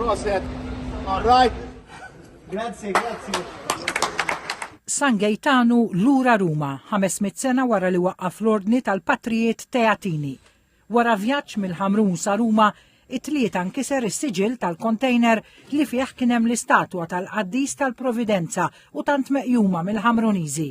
Proset. All right. Grazie. San Gaetanu lura Ruma, 500 sena wara li waqqaf l-ordni tal-Patrijiet Teatini. Wara vjaġġ mill-Ħamrun sa Ruma, it-tlieta nkiser is-siġil tal-kontejner li fih kien hemm l-istatwa tal-Qaddis tal-Providenza u tant meqjuma mill-Ħamruniżi.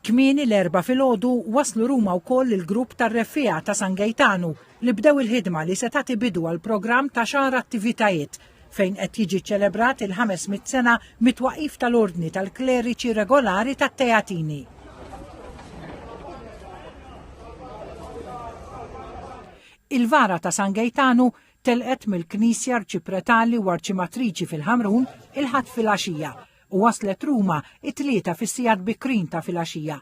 Kmieni l-4 filgħodu waslu Ruma wkoll il-grupp tar-Reffija ta' San Gaetanu li bdew il-ħidma li se tagħti bidu għal programm ta' xahar attivitajiet fejn qed jiġi ċċelebrat il-500 sena mit-twaqif tal-ordni tal-kleriċi regolari tat-Teatini. Il-vara ta' San Gaetanu telqet mill-Knisja Arċipretali u Arċimatriċi fil-Ħamrun il-ħadd filgħaxija u waslet Ruma it-tlieta fis-sigħat bikrin ta' filgħaxija.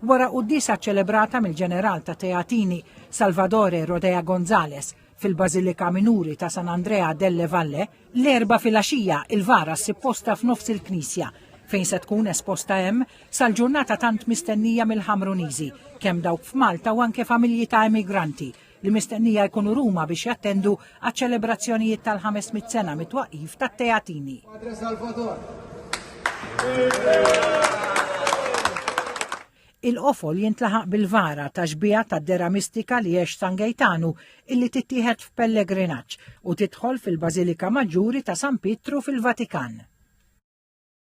Wara qudiesa ċċelebrata mill-ġeneral ta' Teatini Salvadore Rodea Gonzales fil-Bażilika Minuri ta' San Andrea delle Valle, l-4 filgħaxija il-vara ssipposta f'nofs il-Knisja fejn se tkun esposta hemm sal-ġurnata tant mistennija mill-Ħamruniżi, kemm dawk f'Malta u anke familji ta' emigranti li mistennija jkunu Ruma biex jattendu għaċ-ċelebrazzjonijiet tal-500 sena mit-twaqqif tat-Teatini. Il-qofol jintlaħaq bil-vara ta' xbija ta' dera mistika li jgħix San Gaetanu illi tittieħed f'pellegrinaġġ u tidħol fil-Bażilika Maġġuri ta' San Pietru fil-Vatikan.